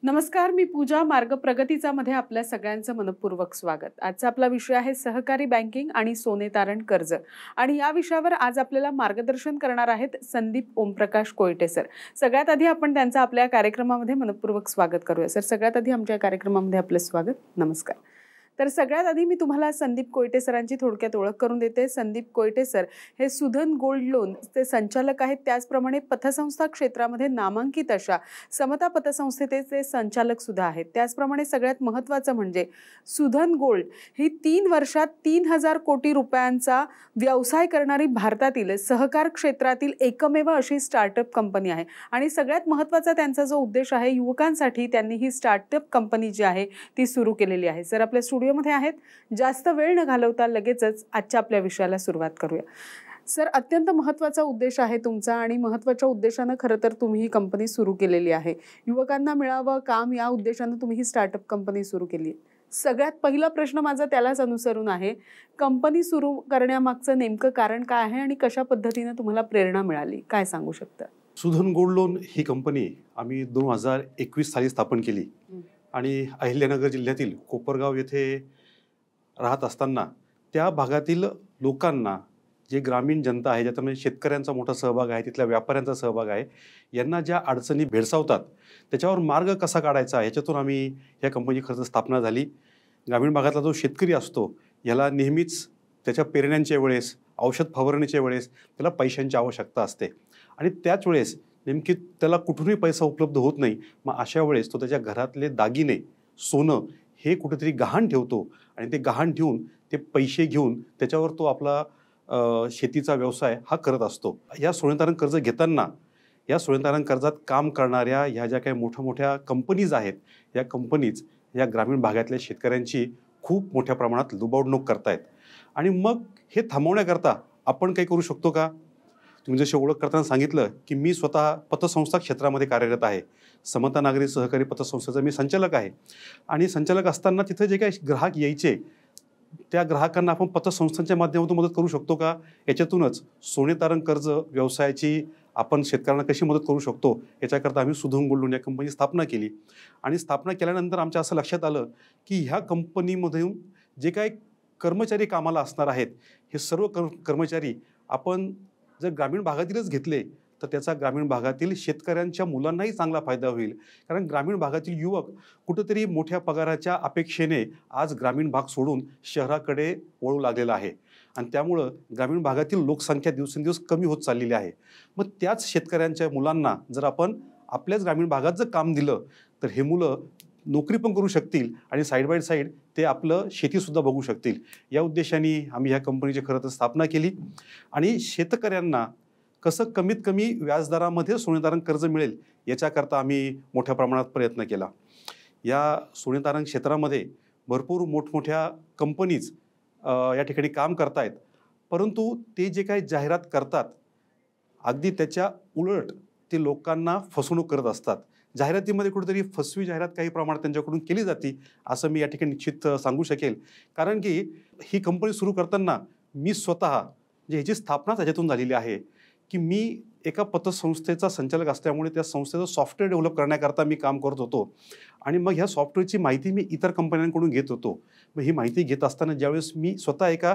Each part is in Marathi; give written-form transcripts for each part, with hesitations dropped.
नमस्कार, मी पूजा. मार्ग प्रगतीचा मध्ये आपल्या सगळ्यांचं मनपूर्वक स्वागत. आजचा आपला विषय आहे सहकारी बँकिंग आणि सोने तारण कर्ज. आणि या विषयावर आज आपल्याला मार्गदर्शन करणार आहेत संदीप ओमप्रकाश कोयटे सर. सगळ्यात आधी आपण त्यांचं आपल्या कार्यक्रमामध्ये मनपूर्वक स्वागत करूया. सर, सगळ्यात आधी आमच्या कार्यक्रमामध्ये आपलं स्वागत. नमस्कार. तर सगळ्यात आधी मी तुम्हाला संदीप कोयटे सरांची थोडक्यात ओळख करून देते. संदीप कोयटे सर हे सुधन गोल्ड लोन चे संचालक आहेत. त्याचप्रमाणे पतसंस्था क्षेत्रामध्ये नामांकित अशा समता पतसंस्थेचे संचालक सुद्धा आहेत. त्याचप्रमाणे सगळ्यात महत्त्वाचं म्हणजे सुधन गोल्ड ही 3 वर्षात 3000 कोटी रुपयांचा व्यवसाय करणारी भारतातील सहकार क्षेत्रातील एकमेव अशी स्टार्टअप कंपनी आहे. आणि सगळ्यात महत्त्वाचा त्यांचा जो उद्देश आहे, युवकांसाठी त्यांनी ही स्टार्टअप कंपनी जी आहे ती सुरू केलेली आहे. सर आपल्या स्टुडिओमध्ये आहेत. जास्त वेळ न घालवता लगेचच आजच्या आपल्या विषयाला सुरुवात करूया. सर, अत्यंत महत्त्वाचा उद्देश आहे तुमचा आणि महत्त्वाच्या उद्देशानं खरं तर तुम्ही ही कंपनी सुरू केलेली आहे. युवकांना मिळावं काम या उद्देशानं तुम्ही ही स्टार्टअप कंपनी सुरू केली आहे. सगळ्यात पहिला प्रश्न माझा त्यालाच अनुसरून आहे, कंपनी सुरू करण्यामागचं नेमकं कारण काय आहे आणि कशा पद्धतीनं तुम्हाला प्रेरणा मिळाली, काय सांगू शकता? सुधन गोल्ड लोन ही कंपनी आम्ही 2021 साली स्थापन केली आणि अहिल्यानगर जिल्ह्यातील कोपरगाव येथे राहत असताना त्या भागातील लोकांना, जे ग्रामीण जनता आहे, ज्याच्यामध्ये शेतकऱ्यांचा मोठा सहभाग आहे, तिथल्या व्यापाऱ्यांचा सहभाग आहे, यांना ज्या अडचणी भेडसावतात त्याच्यावर मार्ग कसा काढायचा याच्यातून आम्ही या कंपनीची खरंच स्थापना झाली. ग्रामीण भागातला जो शेतकरी असतो याला नेहमीच त्याच्या पेरण्यांच्या वेळेस, औषध फवारणीच्या वेळेस त्याला पैशांची आवश्यकता असते आणि त्याच वेळेस नेमकी त्याला कुठूनही पैसा उपलब्ध होत नाही. मग अशा वेळेस तो त्याच्या घरातले दागिने, सोनं हे कुठेतरी गहाण ठेवतो आणि ते गहाण ठेवून ते पैसे घेऊन त्याच्यावर तो आपला शेतीचा व्यवसाय हा करत असतो. या सोनेतारण कर्ज घेताना या सोनेतारण कर्जात काम करणाऱ्या ह्या ज्या काही मोठ्या मोठ्या कंपनीज आहेत, या कंपनीज या ग्रामीण भागातल्या शेतकऱ्यांची खूप मोठ्या प्रमाणात लुबाडणूक करतायत. आणि मग हे थांबवण्याकरता आपण काही करू शकतो का? तुम्ही जशी ओळख करताना सांगितलं की मी स्वतः पतसंस्था क्षेत्रामध्ये कार्यरत आहे. समता नागरी सहकारी पतसंस्थेचा मी संचालक आहे आणि संचालक असताना तिथे जे काही ग्राहक यायचे त्या ग्राहकांना आपण पतसंस्थांच्या माध्यमातून मदत करू शकतो का? याच्यातूनच सोने तारण कर्ज व्यवसायाची आपण शेतकऱ्यांना कशी मदत करू शकतो याच्याकरता आम्ही सुधन गोल्ड लोन या कंपनीची स्थापना केली. आणि स्थापना केल्यानंतर आमच्या असं लक्षात आलं की ह्या कंपनीमधून जे काही कर्मचारी कामाला असणार आहेत, हे सर्व कर्मचारी आपण जर ग्रामीण भागातीलच घेतले तर त्याचा ग्रामीण भागातील शेतकऱ्यांच्या मुलांनाही चांगला फायदा होईल. कारण ग्रामीण भागातील युवक कुठंतरी मोठ्या पगाराच्या अपेक्षेने आज ग्रामीण भाग सोडून शहराकडे वळू लागलेला आहे आणि त्यामुळं ग्रामीण भागातील लोकसंख्या दिवसेंदिवस कमी होत चाललेली आहे. मग त्याच शेतकऱ्यांच्या मुलांना जर आपण आपल्याच ग्रामीण भागात जर काम दिलं तर हे मुलं नोकरी पण करू शकतील आणि साईड बाय साईड ते आपलं शेतीसुद्धा बघू शकतील. या उद्देशाने आम्ही ह्या कंपनीची खरं तर स्थापना केली आणि शेतकऱ्यांना कसं कमीत कमी व्याजदरामध्ये सोनेतारण कर्ज मिळेल याच्याकरता आम्ही मोठ्या प्रमाणात प्रयत्न केला. या सोनेतारण क्षेत्रामध्ये भरपूर मोठमोठ्या कंपनीज या ठिकाणी काम करतायत, परंतु ते जे काही जाहिरात करतात अगदी त्याच्या उलट ते लोकांना फसवणूक करत असतात. जाहिरातीमध्ये कुठेतरी फसवी जाहिरात काही प्रमाणात त्यांच्याकडून केली जाते असं मी या ठिकाणी निश्चित सांगू शकेल. कारण की ही कंपनी सुरू करताना मी स्वतः जे ह्याची स्थापना त्याच्यातून झालेली आहे की मी एका पतसंस्थेचा संचालक असल्यामुळे त्या संस्थेचं सॉफ्टवेअर डेव्हलप करण्याकरता मी काम करत होतो आणि मग ह्या सॉफ्टवेअरची माहिती मी इतर कंपन्यांकडून घेत होतो. मग ही माहिती घेत असताना ज्यावेळेस मी स्वतः एका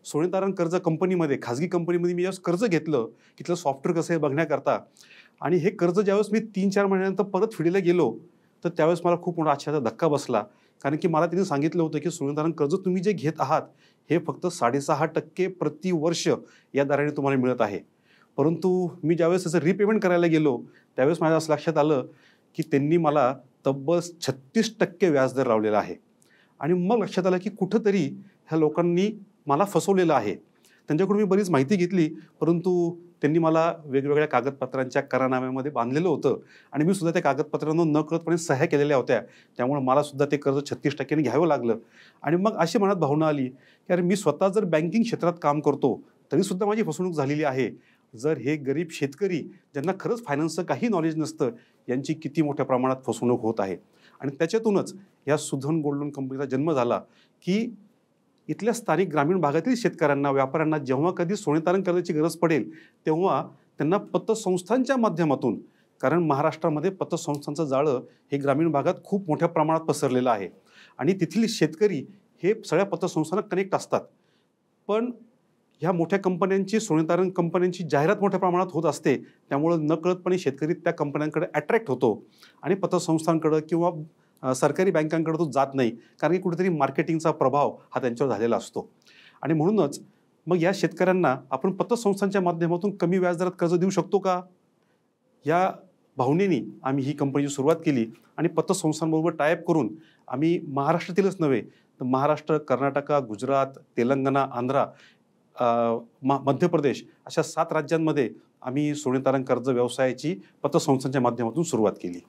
सोनेतारण कर्ज कंपनीमध्ये, खाजगी कंपनीमध्ये मी ज्यावेळेस कर्ज घेतलं, तिथलं सॉफ्टवेअर कसं आहे बघण्याकरता, आणि हे कर्ज ज्यावेळेस मी 3-4 महिन्यानंतर परत फेडीला गेलो तर त्यावेळेस मला खूप मोठा आश्चर्याचा धक्का बसला. कारण की मला त्यांनी सांगितलं होतं की सोनेतारण कर्ज तुम्ही जे घेत आहात हे फक्त 6.5% प्रतिवर्ष या दराने तुम्हाला मिळत आहे. परंतु मी ज्यावेळेस त्याचं रिपेमेंट करायला गेलो त्यावेळेस माझ्या असं लक्षात आलं की त्यांनी मला तब्बल 36% व्याजदर लावलेला आहे. आणि मग लक्षात आलं की कुठंतरी ह्या लोकांनी मला फसवलेलं आहे. त्यांच्याकडून मी बरीच माहिती घेतली, परंतु त्यांनी मला वेगवेगळ्या कागदपत्रांच्या करारनाम्यामध्ये बांधलेलं होतं आणि मी सुद्धा त्या कागदपत्रांना नकळतपणे सह्या केलेल्या होत्या. त्यामुळे मला सुद्धा ते कर्ज 36% घ्यावं लागलं. आणि मग अशी मनात भावना आली की अरे, मी स्वतः जर बँकिंग क्षेत्रात काम करतो तरीसुद्धा माझी फसवणूक झालेली आहे. जर हे गरीब शेतकरी ज्यांना खरंच फायनान्सचं काही नॉलेज नसतं यांची किती मोठ्या प्रमाणात फसवणूक होत आहे. आणि त्याच्यातूनच या सुधन गोल्ड लोन कंपनीचा जन्म झाला की इथल्या स्थानिक ग्रामीण भागातील शेतकऱ्यांना, व्यापाऱ्यांना जेव्हा कधी सोनेतारण कर्जाची गरज पडेल तेव्हा त्यांना पतसंस्थांच्या माध्यमातून कारण महाराष्ट्रामध्ये पतसंस्थांचं जाळं हे ग्रामीण भागात खूप मोठ्या प्रमाणात पसरलेलं आहे आणि तेथील शेतकरी हे सगळ्या पतसंस्थांना कनेक्ट असतात. पण ह्या मोठ्या कंपन्यांची, सोनेतारण कंपन्यांची जाहिरात मोठ्या प्रमाणात होत असते. त्यामुळं नकळतपणे शेतकरी त्या कंपन्यांकडे अट्रॅक्ट होतो आणि पतसंस्थांकडं किंवा सरकारी बँकांकडे तो जात नाही, कारण की कुठेतरी मार्केटिंगचा प्रभाव हा त्यांच्यावर झालेला असतो. आणि म्हणूनच मग या शेतकऱ्यांना आपण पतसंस्थांच्या माध्यमातून कमी व्याजदरात कर्ज देऊ शकतो का, या भावनेने आम्ही ही कंपनीची सुरुवात केली आणि पतसंस्थांबरोबर टायअप करून आम्ही महाराष्ट्रातीलच नव्हे तर महाराष्ट्र, कर्नाटक, गुजरात, तेलंगणा, आंध्रा, मध्य प्रदेश अशा 7 राज्यांमध्ये आम्ही सोनेतारण कर्ज व्यवसायाची पतसंस्थांच्या माध्यमातून सुरुवात केली.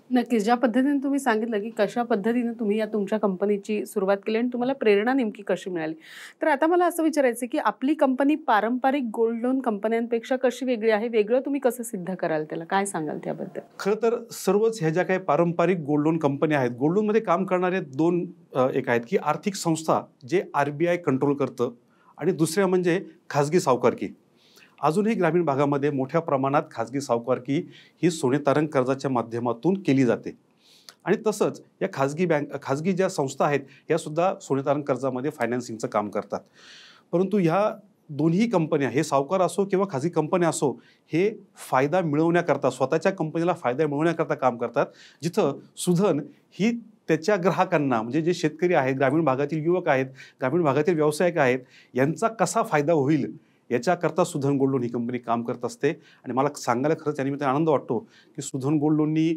नक्कीच. ज्या पद्धतीने तुम्ही सांगितलं की कशा पद्धतीने तुम्ही या तुमच्या कंपनीची सुरुवात केली आणि तुम्हाला प्रेरणा नेमकी कशी मिळाली. तर आता मला असं विचारायचं की आपली कंपनी पारंपरिक गोल्ड लोन कंपन्यांपेक्षा कशी वेगळी आहे? वेगळं तुम्ही कसं सिद्ध कराल त्याला? काय सांगाल त्याबद्दल? खरं तर सर्वच ह्या ज्या काही पारंपरिक गोल्ड लोन कंपन्या आहेत, गोल्ड लोनमध्ये काम करणारे 2 एक आहेत की आर्थिक संस्था जे RBI कंट्रोल करतं आणि दुसऱ्या म्हणजे खाजगी सावकारकी. अजूनही ग्रामीण भागामध्ये मोठ्या प्रमाणात खाजगी सावकारकी ही सोनेतारण कर्जाच्या माध्यमातून केली जाते आणि तसंच या खाजगी ज्या संस्था आहेत या सुद्धा सोनेतारण कर्जामध्ये फायनान्सिंगचं काम करतात. परंतु ह्या दोन्ही कंपन्या, हे सावकार असो किंवा खाजगी कंपन्या असो, हे फायदा मिळवण्याकरता, स्वतःच्या कंपनीला फायदा मिळवण्याकरता काम करतात. जिथं सुधन ही त्याच्या ग्राहकांना, म्हणजे जे शेतकरी आहेत, ग्रामीण भागातील युवक आहेत, ग्रामीण भागातील व्यावसायिक आहेत, यांचा कसा फायदा होईल याच्याकरता सुधन गोल्ड लोन ही कंपनी काम करत असते. आणि मला सांगायला खरंच यानिमित्ताने आनंद वाटतो की सुधन गोल्ड लोननी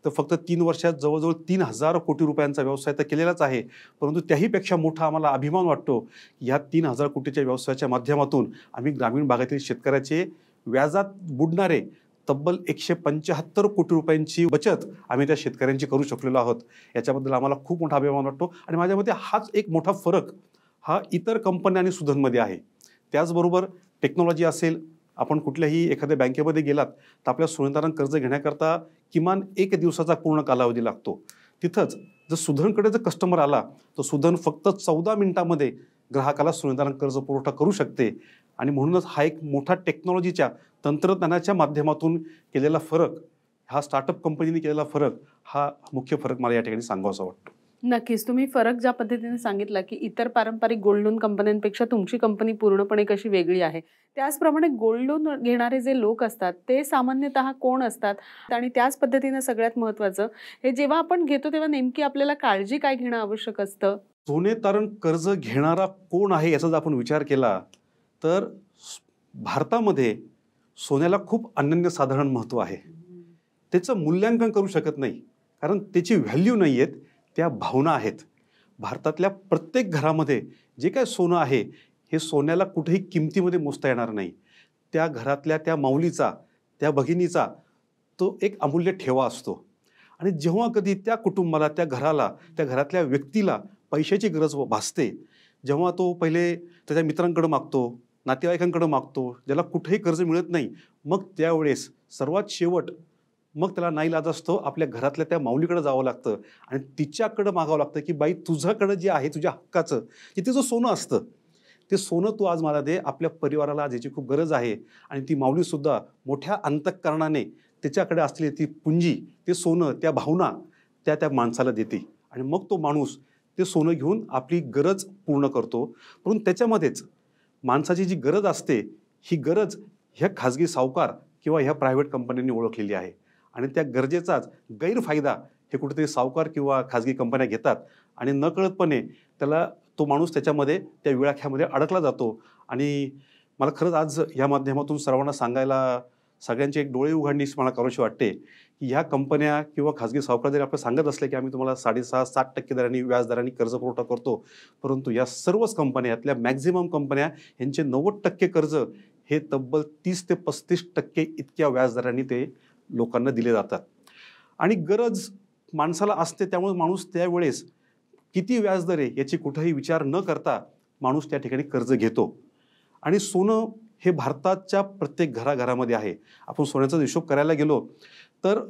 तर फक्त 3 वर्षात जवळजवळ 3,000 कोटी रुपयांचा व्यवसाय तर केलेलाच आहे, परंतु त्याहीपेक्षा मोठा आम्हाला अभिमान वाटतो की ह्या 3,000 कोटीच्या व्यवसायाच्या माध्यमातून आम्ही ग्रामीण भागातील शेतकऱ्याचे व्याजात बुडणारे तब्बल 175 कोटी रुपयांची बचत आम्ही त्या शेतकऱ्यांची करू शकलेलो आहोत. याच्याबद्दल आम्हाला खूप मोठा अभिमान वाटतो आणि माझ्या मते हाच एक मोठा फरक हा इतर कंपन्या आणि सुधनमध्ये आहे. त्याचबरोबर टेक्नॉलॉजी असेल, आपण कुठल्याही एखाद्या बँकेमध्ये गेलात तर आपल्या सोनेतारण कर्ज घेण्याकरता किमान 1 दिवसाचा पूर्ण कालावधी लागतो. तिथंच जर सुधनकडे जर कस्टमर आला तर सुधन फक्त 14 मिनिटांमध्ये ग्राहकाला सोनेतारण कर्ज पुरवठा करू शकते. आणि म्हणूनच हा एक मोठा टेक्नॉलॉजीच्या, तंत्रज्ञानाच्या माध्यमातून केलेला फरक, हा स्टार्टअप कंपनीने केलेला फरक, हा मुख्य फरक मला या ठिकाणी सांगावासा वाटतो. नक्कीच. तुम्ही फरक ज्या पद्धतीने सांगितला की इतर पारंपरिक गोल्ड लोन कंपन्यांपेक्षा तुमची कंपनी पूर्णपणे कशी वेगळी आहे. त्याचप्रमाणे गोल्ड लोन घेणारे जे लोक असतात ते सामान्यतः कोण असतात आणि त्याच पद्धतीने सगळ्यात महत्त्वाचं, हे जेव्हा आपण घेतो तेव्हा नेमकी आपल्याला काळजी काय घेणं आवश्यक असतं? सोनेतारण कर्ज घेणारा कोण आहे याचा जर आपण विचार केला तर भारतामध्ये सोन्याला खूप अनन्यसाधारण महत्त्व आहे. त्याचं मूल्यांकन करू शकत नाही, कारण त्याची व्हॅल्यू नाही आहेत, त्या भावना आहेत. भारतातल्या प्रत्येक घरामध्ये जे काय सोनं आहे हे सोन्याला कुठेही किमतीमध्ये मोजता येणार नाही. त्या घरातल्या त्या माऊलीचा, त्या भगिनीचा तो एक अमूल्य ठेवा असतो. आणि जेव्हा कधी त्या कुटुंबाला, त्या घराला, त्या घरातल्या व्यक्तीला पैशाची गरज भासते, जेव्हा तो पहिले त्याच्या मित्रांकडे मागतो, नातेवाईकांकडे मागतो, ज्याला कुठेही कर्ज मिळत नाही, मग त्यावेळेस सर्वात शेवट मग त्याला नाईलाज असतो, आपल्या घरातल्या त्या माऊलीकडे जावं लागतं आणि तिच्याकडं मागावं लागतं की बाई, तुझ्याकडं जे आहे तुझ्या हक्काचं, जे तिचं सोनं असतं, ते सोनं तू आज मला दे, आपल्या परिवाराला आज याची खूप गरज आहे. आणि ती माऊलीसुद्धा मोठ्या अंतःकरणाने त्याच्याकडे असलेली ती पुंजी, ते सोनं, त्या भावना त्या माणसाला देते आणि मग तो माणूस ते सोनं घेऊन आपली गरज पूर्ण करतो. परंतु त्याच्यामध्येच माणसाची जी गरज असते, ही गरज ह्या खाजगी सावकार किंवा ह्या प्रायव्हेट कंपन्यांनी ओळखलेली आहे आणि त्या गरजेचाच गैरफायदा हे कुठेतरी सावकार किंवा खाजगी कंपन्या घेतात आणि नकळतपणे त्याला तो माणूस त्याच्यामध्ये, त्या विळाख्यामध्ये अडकला जातो. आणि मला खरंच आज या माध्यमातून सर्वांना सांगायला, सगळ्यांची एक डोळे उघडणीस मला करावीशी वाटते की ह्या कंपन्या किंवा खाजगी सावकार जरी आपल्याला सांगत असले की आम्ही तुम्हाला 6.5-7% दरांनी, व्याजदरांनी कर्ज पुरवठा करतो, परंतु या सर्वच कंपन्या, यातल्या मॅक्झिमम कंपन्या, यांचे 90% कर्ज हे तब्बल 30 ते 35% इतक्या व्याजदरांनी ते लोकांना दिले जातात. आणि गरज माणसाला असते, त्यामुळे माणूस त्यावेळेस किती व्याजदर आहे याची कुठेही विचार न करता माणूस त्या ठिकाणी कर्ज घेतो. आणि सोनं हे भारताच्या प्रत्येक घराघरामध्ये आहे. आपण सोन्याचा हिशोब करायला गेलो तर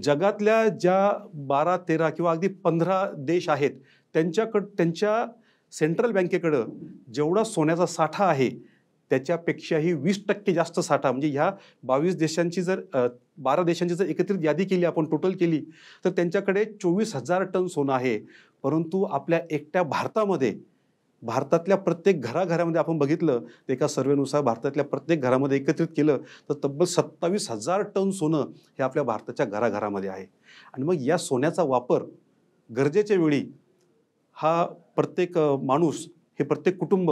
जगातल्या ज्या 12-13 किंवा अगदी 15 देश आहेत, त्यांच्या सेंट्रल बँकेकडं जेवढा सोन्याचा साठा आहे त्याच्यापेक्षाही 20% जास्त साठा, म्हणजे ह्या 22 देशांची जर 12 देशांची जर एकत्रित यादी केली, आपण टोटल केली, तर त्यांच्याकडे 24,000 टन सोनं आहे. परंतु आपल्या एकट्या भारतामध्ये, भारतातल्या प्रत्येक घराघरामध्ये आपण बघितलं तर एका सर्वेनुसार भारतातल्या प्रत्येक घरामध्ये एकत्रित केलं तर तब्बल 27,000 टन सोनं हे आपल्या भारताच्या घराघरामध्ये आहे. आणि मग या सोन्याचा वापर गरजेच्या वेळी हा प्रत्येक माणूस, हे प्रत्येक कुटुंब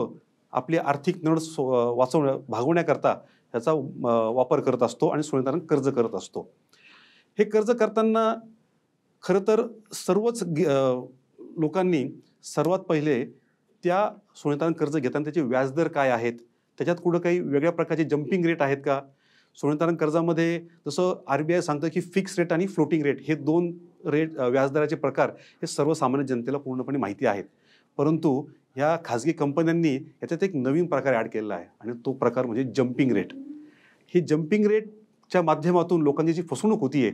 आपली आर्थिक नड भागवण्याकरता ह्याचा वापर करत असतो आणि सोनेतारण कर्ज करत असतो. हे कर्ज करताना खरं तर सर्वच लोकांनी सर्वात पहिले त्या सोनेतारण कर्ज घेताना त्याचे व्याजदर काय आहेत, त्याच्यात कुठं काही वेगळ्या प्रकारचे जम्पिंग रेट आहेत का. सोनेतारण कर्जामध्ये जसं RBI सांगतं की फिक्स रेट आणि फ्लोटिंग रेट हे 2 रेट व्याजदराचे प्रकार हे सर्वसामान्य जनतेला पूर्णपणे माहिती आहेत. परंतु ह्या खाजगी कंपन्यांनी याच्यात एक नवीन प्रकार ॲड केलेला आहे आणि तो प्रकार म्हणजे जम्पिंग रेट. ही जम्पिंग रेटच्या माध्यमातून लोकांची जी फसवणूक होतीये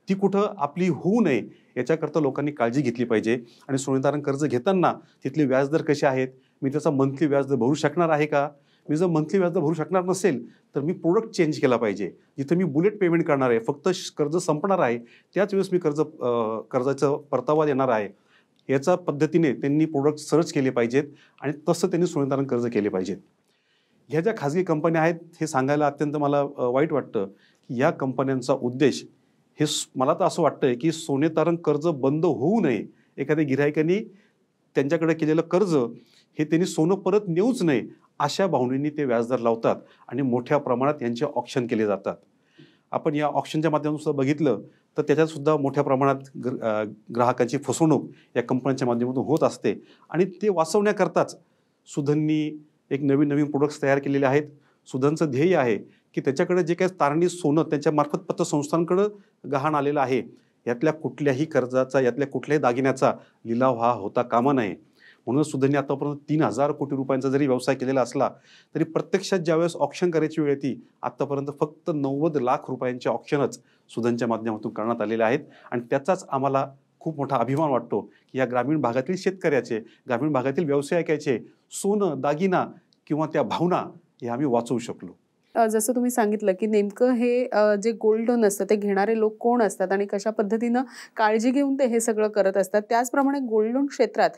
ती कुठं आपली होऊ नये याच्याकरता लोकांनी काळजी घेतली पाहिजे. आणि सोनेतारण कर्ज घेताना तिथले व्याजदर कसे आहेत, मी त्याचा मंथली व्याजदर भरू शकणार आहे का, मी जर मंथली व्याजदर भरू शकणार नसेल तर मी प्रोडक्ट चेंज केला पाहिजे. जिथं मी बुलेट पेमेंट करणार आहे, फक्त कर्ज संपणार आहे त्याच वेळेस मी कर्जाचा परतावा देणार आहे, याचा पद्धतीने त्यांनी प्रोडक्ट सर्च केले पाहिजेत आणि तसं त्यांनी सोनेतारण कर्ज केले पाहिजेत. ह्या ज्या खाजगी कंपन्या आहेत हे सांगायला अत्यंत मला वाईट वाटतं की या कंपन्यांचा उद्देश हे मला तर असं वाटतंय की सोनेतारण कर्ज बंद होऊ नये, एखाद्या गिऱ्हाईकांनी त्यांच्याकडे केलेलं कर्ज हे त्यांनी सोनं परत नेऊच नये अशा भावनेने ते व्याजदर लावतात आणि मोठ्या प्रमाणात यांचे ऑक्शन केले जातात. आपण या ऑक्शनच्या माध्यमातून सुद्धा बघितलं तर त्याच्यात सुद्धा मोठ्या प्रमाणात ग्राहकांची फसवणूक या कंपन्यांच्या माध्यमातून होत असते. आणि ते वाचवण्याकरताच सुधननी एक नवीन प्रोडक्ट्स तयार केलेले आहेत. सुधनचं ध्येय आहे की त्याच्याकडे जे काही तारणी सोनं त्यांच्या मार्फत पतसंस्थांकडे गहाण आलेलं आहे, यातल्या कुठल्याही कर्जाचा, यातल्या कुठल्याही दागिन्याचा लिलाव हा होता कामा नये. म्हणून सुधननी आतापर्यंत 3,000 कोटी रुपयांचा जरी व्यवसाय केलेला असला तरी प्रत्यक्षात ज्यावेळेस ऑक्शन करायची वेळ येते आतापर्यंत फक्त 90 लाख रुपयांचे ऑक्शनच सुधनच्या माध्यमातून करण्यात आलेले आहेत. आणि त्याचाच आम्हाला खूप मोठा अभिमान वाटतो की या ग्रामीण भागातील शेतकऱ्याचे, ग्रामीण भागातील व्यावसायिकाचे सोनं, दागिना किंवा त्या भावना हे आम्ही वाचवू शकलो. जसं तुम्ही सांगितलं की नेमकं हे जे गोल्ड लोन असतं ते घेणारे लोक कोण असतात आणि कशा पद्धतीनं काळजी घेऊन ते हे सगळं करत असतात. त्याचप्रमाणे गोल्ड लोन क्षेत्रात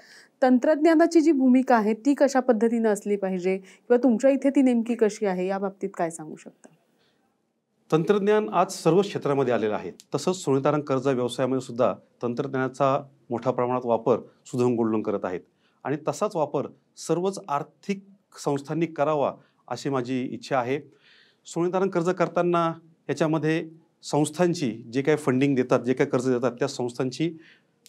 तंत्रज्ञानाची जी भूमिका आहे ती कशा पद्धतीनं असली पाहिजे किंवा तुमच्या इथे ती नेमकी कशी आहे या बाबतीत काय सांगू शकता? तंत्रज्ञान आज सर्व क्षेत्रामध्ये आलेलं आहे. तसंच सोनेतारण कर्ज व्यवसायामध्ये सुद्धा तंत्रज्ञानाचा मोठ्या प्रमाणात वापर सुधन गोल्ड लोन करत आहेत आणि तसाच वापर सर्वच आर्थिक संस्थांनी करावा अशी माझी इच्छा आहे. सोनेतारण कर्ज करताना याच्यामध्ये संस्थांची जे काही फंडिंग देतात, जे काही कर्ज देतात त्या संस्थांची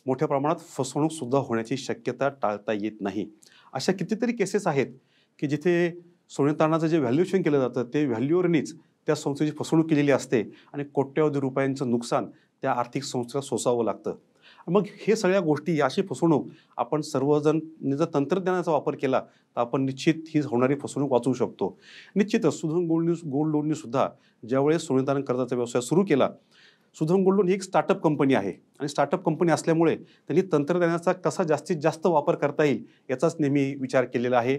मोठ्या प्रमाणात फसवणूक सुद्धा होण्याची शक्यता टाळता येत नाही. अशा कितीतरी केसेस आहेत की जिथे सोनेतारणाचं जे व्हॅल्युएशन केलं जातं ते व्हॅल्यूवरनीच त्या संस्थेची फसवणूक केलेली असते आणि कोट्यवधी रुपयांचं नुकसान त्या आर्थिक संस्थेला सोसावं लागतं. मग हे सगळ्या गोष्टी, अशी फसवणूक आपण सर्वजण जर तंत्रज्ञानाचा वापर केला तर आपण निश्चित ही होणारी फसवणूक वाचवू शकतो. निश्चितच सुधन गोल्ड लोननी सुद्धा ज्यावेळेस सोनेतारण कर्जाचा व्यवसाय सुरू केला, सुधन गोल्ड लोन ही एक स्टार्टअप कंपनी आहे आणि स्टार्टअप कंपनी असल्यामुळे त्यांनी तंत्रज्ञानाचा कसा जास्तीत जास्त वापर करता येईल याचाच नेहमी विचार केलेला आहे.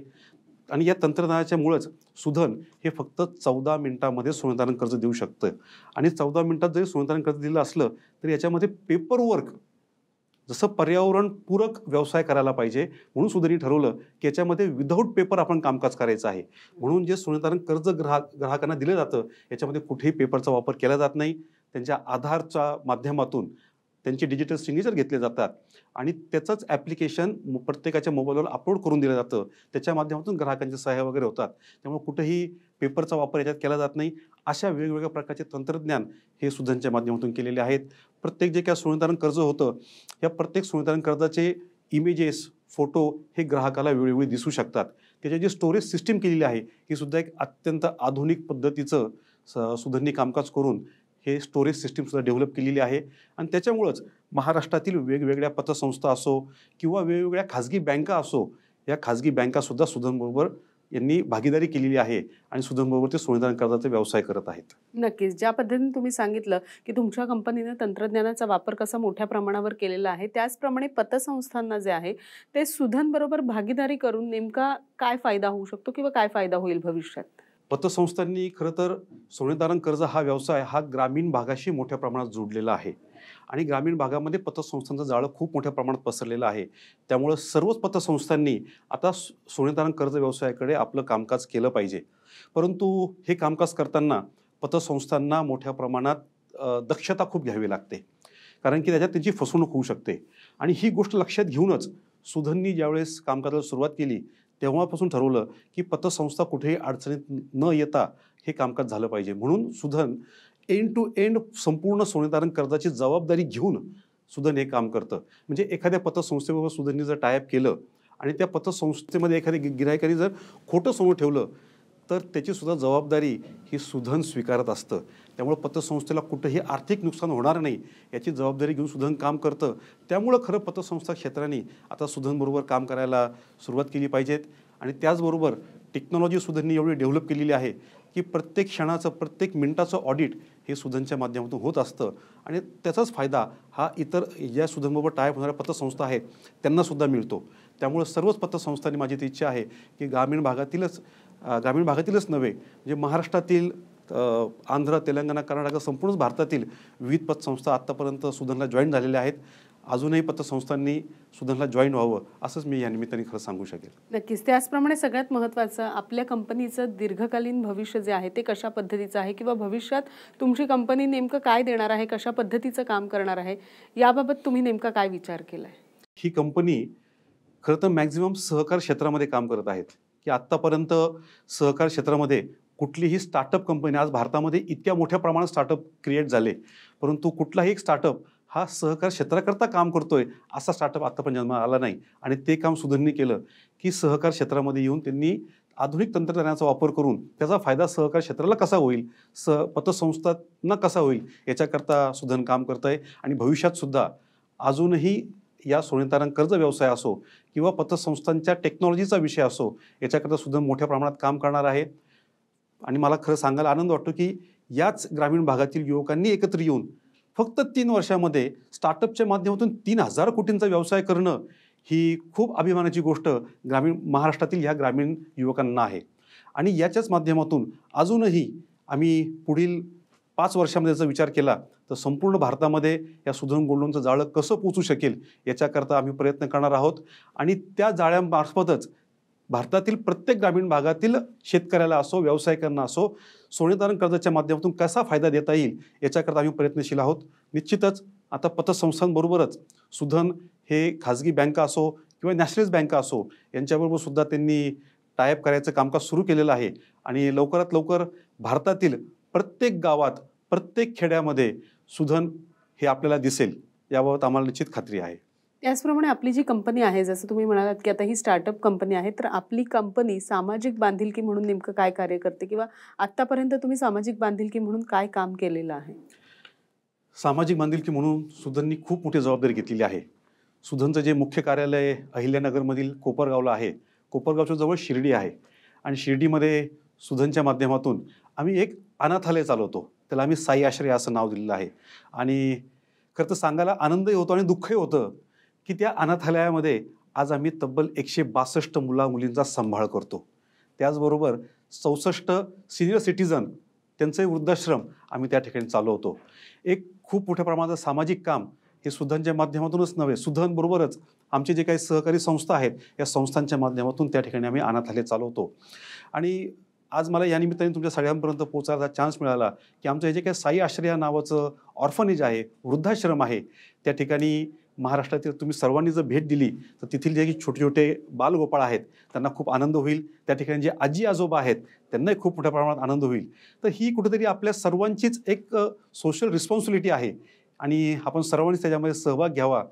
आणि या तंत्रज्ञानाच्या मुळेच सुधन हे फक्त 14 मिनिटांमध्ये सोनेतारण कर्ज देऊ शकतं. आणि 14 मिनिटात जरी सोनेतारण कर्ज दिलं असलं तरी याच्यामध्ये पेपरवर्क, जसं पर्यावरणपूरक व्यवसाय करायला पाहिजे म्हणून सुधननी ठरवलं की याच्यामध्ये विदाऊट पेपर आपण कामकाज करायचं आहे. म्हणून जे सोनेतारण कर्ज ग्राहकांना दिलं जातं याच्यामध्ये कुठेही पेपरचा वापर केला जात नाही. त्यांच्या आधारच्या माध्यमातून त्यांचे डिजिटल सिग्नेचर घेतले जातात आणि त्याचंच ॲप्लिकेशन प्रत्येकाच्या मोबाईलवर अपलोड करून दिलं जातं. त्याच्या माध्यमातून ग्राहकांच्या सह्या वगैरे होतात. त्यामुळे कुठेही पेपरचा वापर याच्यात केला जात नाही. अशा वेगवेगळ्या प्रकारचे तंत्रज्ञान हे सुधनच्या माध्यमातून केलेले आहेत. प्रत्येक जे काही सोनेतारण कर्ज होतं या प्रत्येक सोनेतारण कर्जाचे इमेजेस, फोटो हे ग्राहकाला वेळोवेळी दिसू शकतात. त्याची जी स्टोरेज सिस्टीम केलेली आहे ही सुद्धा एक अत्यंत आधुनिक पद्धतीचं सुधननी कामकाज करून हे स्टोरेज सिस्टीमसुद्धा डेव्हलप केलेली आहे. आणि त्याच्यामुळंच महाराष्ट्रातील वेगवेगळ्या पतसंस्था असो किंवा वेगवेगळ्या खाजगी बँका असो, या खाजगी बँकासुद्धा सुधनबरोबर यांनी भागीदारी केलेली आहे आणि सुधनबरोबर ते सोनेतारण कर्जाचा व्यवसाय करत आहेत. नक्कीच. ज्या पद्धतीने तुम्ही सांगितलं की तुमच्या कंपनीने तंत्रज्ञानाचा वापर कसा मोठ्या प्रमाणावर केलेला आहे, त्याचप्रमाणे पतसंस्थांना जे आहे ते सुधन बरोबर भागीदारी करून नेमका काय फायदा होऊ शकतो किंवा काय फायदा होईल भविष्यात? पतसंस्थांनी खरं तर सोने तारण कर्ज हा व्यवसाय हा ग्रामीण भागाशी मोठ्या प्रमाणात जोडलेला आहे आणि ग्रामीण भागामध्ये पतसंस्थांचं जाळं खूप मोठ्या प्रमाणात पसरलेलं आहे. त्यामुळं सर्वच पतसंस्थांनी आता सोने तारण कर्ज व्यवसायाकडे आपलं कामकाज केलं पाहिजे. परंतु हे कामकाज करताना पतसंस्थांना मोठ्या प्रमाणात दक्षता खूप घ्यावी लागते, कारण की त्याच्यात त्यांची फसवणूक होऊ शकते. आणि ही गोष्ट लक्षात घेऊनच सुधननी ज्यावेळेस कामकाजाला सुरुवात केली तेव्हापासून ठरवलं की पतसंस्था कुठेही अडचणीत न येता हे कामकाज झालं पाहिजे. म्हणून सुधन एंड टू एंड संपूर्ण सोने तारण कर्जाची जबाबदारी घेऊन सुधन हे काम करतं. म्हणजे एखाद्या पतसंस्थेबरोबर सुधननी जर टायअप केलं आणि त्या पतसंस्थेमध्ये एखाद्या गिरायकाने जर खोटं सोनं ठेवलं तर त्याची सुद्धा जबाबदारी ही सुधन स्वीकारत असतं. त्यामुळे पतसंस्थेला कुठंही आर्थिक नुकसान होणार नाही याची जबाबदारी घेऊन सुधन काम करतं. त्यामुळं खरं पतसंस्था क्षेत्राने आता सुधनबरोबर काम करायला सुरुवात केली पाहिजेत. आणि त्याचबरोबर टेक्नॉलॉजी सुधननी एवढी डेव्हलप केलेली आहे की प्रत्येक क्षणाचं प्रत्येक मिनिटाचं ऑडिट हे सुधनच्या माध्यमातून होत असतं आणि त्याचाच फायदा हा इतर ज्या सुधनबरोबर टायप होणाऱ्या पतसंस्था आहेत त्यांनासुद्धा मिळतो. त्यामुळे सर्वच पतसंस्थांनी माझी ती इच्छा आहे की ग्रामीण भागातीलच नव्हे म्हणजे महाराष्ट्रातील आंध्र, तेलंगणा, कर्नाटक संपूर्ण भारतातील विविध पतसंस्था आत्तापर्यंत सुधनला जॉईन झालेल्या आहेत. अजूनही पतसंस्थांनी सुधनला जॉईन व्हावं असंच मी या निमित्ताने खरं सांगू शकेल. नक्कीच. त्याचप्रमाणे सगळ्यात महत्त्वाचं आपल्या कंपनीचं दीर्घकालीन भविष्य जे आहे ते कशा पद्धतीचं आहे किंवा भविष्यात तुमची कंपनी नेमकं काय देणार आहे, कशा पद्धतीचं काम करणार आहे, याबाबत तुम्ही नेमका काय विचार केला आहे? ही कंपनी खरं तर मॅक्झिमम सहकार क्षेत्रामध्ये काम करत आहेत की आत्तापर्यंत सहकार क्षेत्रामध्ये कुठलीही स्टार्टअप कंपनी, आज भारतामध्ये इतक्या मोठ्या प्रमाणात स्टार्टअप क्रिएट झाले, परंतु कुठलाही एक स्टार्टअप हा सहकार क्षेत्राकरता काम करतोय असा स्टार्टअप आत्तापर्यंत जन्माला आला नाही. आणि ते काम सुधननी केलं की सहकार क्षेत्रामध्ये येऊन त्यांनी आधुनिक तंत्रज्ञानाचा वापर करून त्याचा फायदा सहकार क्षेत्राला कसा होईल, पतसंस्थांना कसा होईल याच्याकरता सुधन काम करत आहे. आणि भविष्यात सुद्धा अजूनही या सोने तारण कर्ज व्यवसाय असो किंवा पतसंस्थांच्या टेक्नॉलॉजीचा विषय असो याच्याकरता सुद्धा मोठ्या प्रमाणात काम करणार आहे. आणि मला खरं सांगायला आनंद वाटतो की याच ग्रामीण भागातील युवकांनी एकत्र येऊन फक्त 3 वर्षामध्ये स्टार्टअपच्या माध्यमातून 3,000 कोटींचा व्यवसाय करणं ही खूप अभिमानाची गोष्ट महाराष्ट्रातील ह्या ग्रामीण युवकांना आहे. आणि याच्याच माध्यमातून अजूनही आम्ही पुढील 5 वर्षामध्ये जर विचार केला तर संपूर्ण भारतामध्ये या सुधन गोल्ड लोनचं जाळं कसं पोचू शकेल याच्याकरता आम्ही प्रयत्न करणार आहोत. आणि त्या जाळ्यामार्फतच भारतातील प्रत्येक ग्रामीण भागातील शेतकऱ्याला असो, व्यावसायिकांना असो, सोने तारण कर्जाच्या माध्यमातून कसा फायदा देता येईल याच्याकरता आम्ही प्रयत्नशील आहोत. निश्चितच आता पतसंस्थांबरोबरच सुधन हे खाजगी बँका असो किंवा नॅशनलाइज बँका असो यांच्याबरोबर सुद्धा त्यांनी टायअप करायचं कामकाज सुरू केलेलं आहे. आणि लवकरात लवकर भारतातील प्रत्येक गावात, प्रत्येक खेड्यामध्ये सुधन हे आपल्याला दिसेल याबाबत आम्हाला निश्चित खात्री आहे. त्याचप्रमाणे आपली जी कंपनी आहे, जसं तुम्ही म्हणालात की आता ही स्टार्टअप कंपनी आहे, तर आपली कंपनी सामाजिक बांधिलकी म्हणून नेमकं काय कार्य करते किंवा आत्तापर्यंत तुम्ही सामाजिक बांधिलकी म्हणून काय काम केलेलं आहे? सामाजिक बांधिलकी म्हणून सुधननी खूप मोठी जबाबदारी घेतलेली आहे. सुधनचं जे मुख्य कार्यालय अहिल्यानगरमधील कोपरगावला आहे, कोपरगावच्या जवळ शिर्डी आहे. आणि शिर्डीमध्ये सुधनच्या माध्यमातून आम्ही एक अनाथालय चालवतो. त्याला आम्ही साई आश्रय असं नाव दिलेलं आहे. आणि खरं तर सांगायला आनंदही होतो आणि दुःखही होतं की त्या अनाथालयामध्ये आज आम्ही तब्बल 162 मुला-मुलींचा सांभाळ करतो. त्याचबरोबर 64 सिनियर सिटीजन त्यांचे वृद्धाश्रम आम्ही त्या ठिकाणी चालवतो. एक खूप मोठ्या प्रमाणात सामाजिक काम हे सुधनच्या माध्यमातूनच नव्हे, सुधनबरोबरच आमचे जे काही सहकारी संस्था आहेत या संस्थांच्या माध्यमातून त्या ठिकाणी आम्ही अनाथालय चालवतो. आणि आज मला या निमित्ताने तुमच्या सगळ्यांपर्यंत पोहोचायचा चान्स मिळाला की आमचं हे जे काही साई आश्रय नावाचं ऑर्फनेज आहे, वृद्धाश्रम आहे, त्या ठिकाणी महाराष्ट्रातील तुम्ही सर्वांनी जर भेट दिली तर तिथील जे छोटे छोटे बालगोपाळ आहेत त्यांना खूप आनंद होईल. त्या ठिकाणी जे आजी आजोबा आहेत त्यांनाही खूप मोठ्या प्रमाणात आनंद होईल. तर ही कुठेतरी आपल्या सर्वांचीच एक सोशल रिस्पॉन्सिबिलिटी आहे आणि आपण सर्वांनीच त्याच्यामध्ये सहभाग घ्यावा.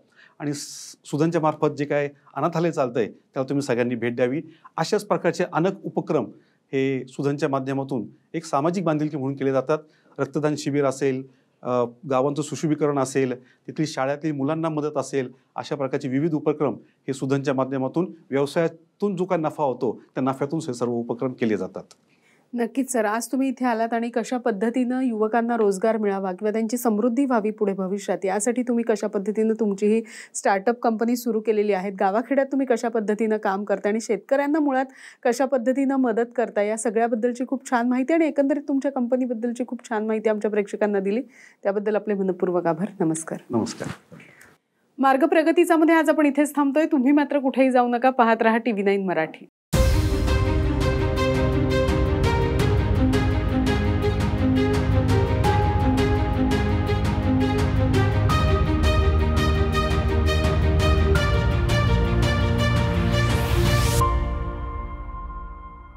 आणि सुधनच्या मार्फत जे काय अनाथालय चालतंय त्याला तुम्ही सगळ्यांनी भेट द्यावी. अशाच प्रकारचे अनेक उपक्रम हे सुधनच्या माध्यमातून एक सामाजिक बांधिलकी म्हणून केले जातात. रक्तदान शिबिर असेल, गावांचं सुशोभीकरण असेल, तिथली शाळेतील मुलांना मदत असेल, अशा प्रकारचे विविध उपक्रम हे सुधनच्या माध्यमातून व्यवसायातून जो काय नफा होतो त्या नफ्यातून हे सर्व उपक्रम केले जातात. नक्कीच सर. आज तुम्ही इथे आलात आणि कशा पद्धतीनं युवकांना रोजगार मिळावा किंवा त्यांची समृद्धी व्हावी पुढे भविष्यात, यासाठी तुम्ही कशा पद्धतीनं तुमची ही स्टार्टअप कंपनी सुरू केलेली आहे. गावाखेड्यात तुम्ही कशा पद्धतीनं काम करता आणि शेतकऱ्यांना मुळात कशा पद्धतीनं मदत करता, या सगळ्याबद्दलची खूप छान माहिती आणि एकंदरीत तुमच्या कंपनीबद्दलची खूप छान माहिती आमच्या प्रेक्षकांना दिली. त्याबद्दल आपले मनःपूर्वक आभार. नमस्कार. नमस्कार. मार्ग प्रगतीचा मध्ये आज आपण इथेच थांबतोय. तुम्ही मात्र कुठेही जाऊ नका. पाहत रहा TV9 मराठी.